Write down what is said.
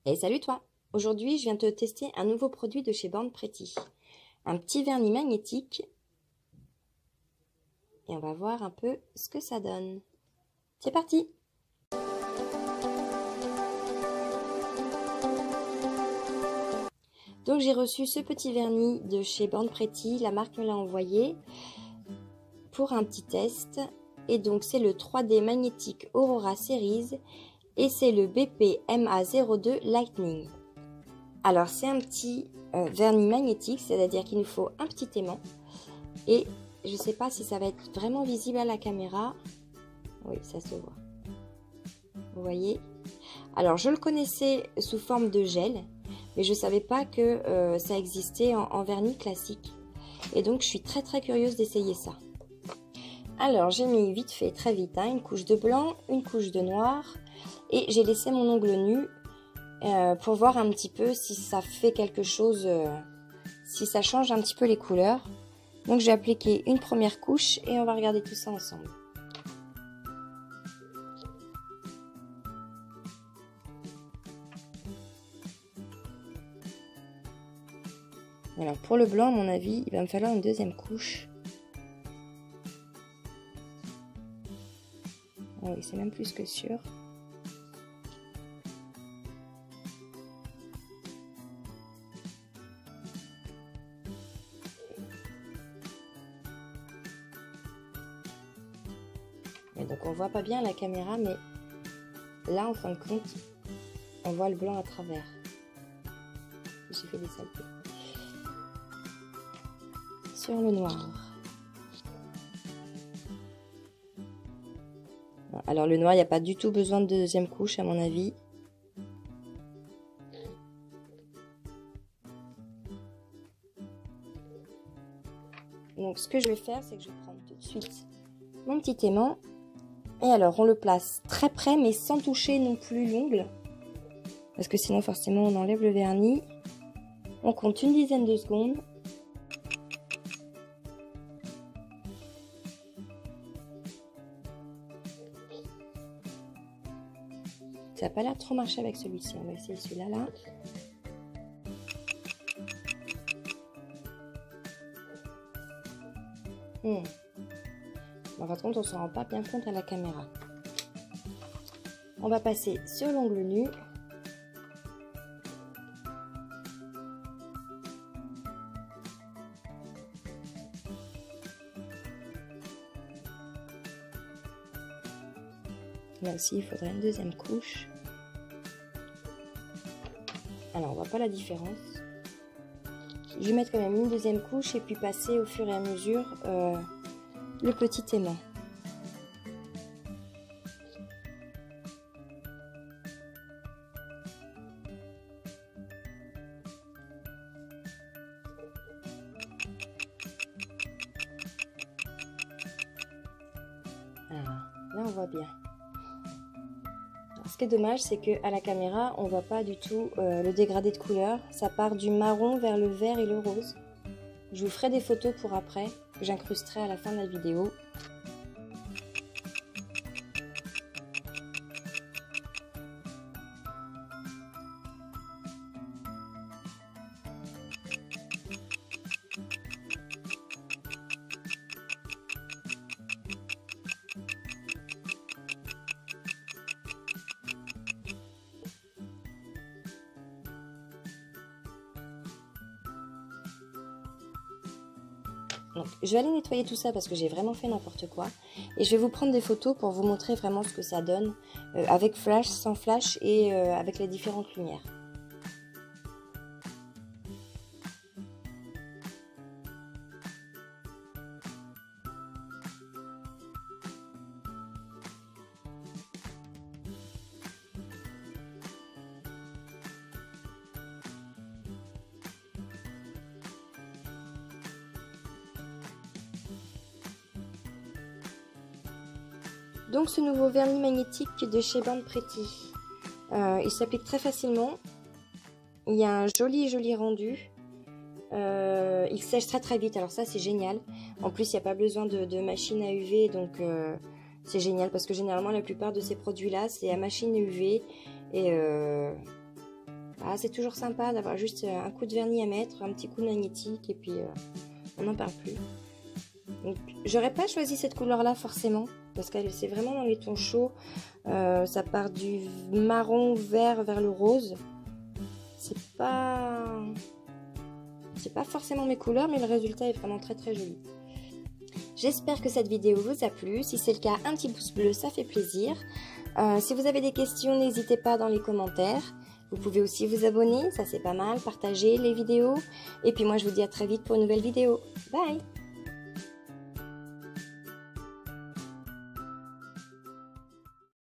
Et salut toi! Aujourd'hui, je viens te tester un nouveau produit de chez Born Pretty. Un petit vernis magnétique. Et on va voir un peu ce que ça donne. C'est parti! Donc j'ai reçu ce petit vernis de chez Born Pretty. La marque me l'a envoyé pour un petit test. Et donc c'est le 3D Magnétique Aurora Series. Et c'est le BP-MA02 Lightning. Alors c'est un petit vernis magnétique, c'est-à-dire qu'il nous faut un petit aimant. Et je ne sais pas si ça va être vraiment visible à la caméra. Oui, ça se voit. Vous voyez? Alors je le connaissais sous forme de gel, mais je ne savais pas que ça existait en vernis classique. Et donc je suis très curieuse d'essayer ça. Alors j'ai mis vite fait, très vite, une couche de blanc, une couche de noir. Et j'ai laissé mon ongle nu pour voir un petit peu si ça fait quelque chose, si ça change un petit peu les couleurs. Donc j'ai appliqué une première couche et on va regarder tout ça ensemble. Voilà, pour le blanc, à mon avis, il va me falloir une deuxième couche. Ah oui, c'est même plus que sûr. Et donc on voit pas bien à la caméra, mais là en fin de compte, on voit le blanc à travers. J'ai fait des saletés. Sur le noir. Alors le noir, il n'y a pas du tout besoin de deuxième couche à mon avis. Donc ce que je vais faire, c'est que je vais prendre tout de suite mon petit aimant. Et alors on le place très près, mais sans toucher non plus l'ongle. Parce que sinon forcément on enlève le vernis. On compte une dizaine de secondes. Ça n'a pas l'air trop marché avec celui-ci. On va essayer celui-là là. En fin de compte, on ne se rend pas bien compte à la caméra. On va passer sur l'ongle nu. Là aussi, il faudrait une deuxième couche. Alors, on voit pas la différence. Je vais mettre quand même une deuxième couche et puis passer au fur et à mesure le petit aimant. Alors, là on voit bien. Alors, ce qui est dommage, c'est qu'à la caméra, on voit pas du tout le dégradé de couleur. Ça part du marron vers le vert et le rose. Je vous ferai des photos pour après, que j'incrusterai à la fin de la vidéo. Donc, je vais aller nettoyer tout ça parce que j'ai vraiment fait n'importe quoi. Et je vais vous prendre des photos pour vous montrer vraiment ce que ça donne avec flash, sans flash et avec les différentes lumières. Donc ce nouveau vernis magnétique de chez Born Pretty, il s'applique très facilement, il y a un joli rendu, il sèche très vite, alors ça c'est génial. En plus il n'y a pas besoin de machine à UV, donc c'est génial parce que généralement la plupart de ces produits là c'est à machine UV et Ah, c'est toujours sympa d'avoir juste un coup de vernis à mettre, un petit coup de magnétique et puis on n'en parle plus. Donc, j'aurais pas choisi cette couleur-là forcément parce que c'est vraiment dans les tons chauds. Ça part du marron vert vers le rose. C'est pas forcément mes couleurs, mais le résultat est vraiment très très joli. J'espère que cette vidéo vous a plu. Si c'est le cas, un petit pouce bleu, ça fait plaisir. Si vous avez des questions, n'hésitez pas dans les commentaires. Vous pouvez aussi vous abonner, ça c'est pas mal, partager les vidéos. Et puis moi je vous dis à très vite pour une nouvelle vidéo. Bye!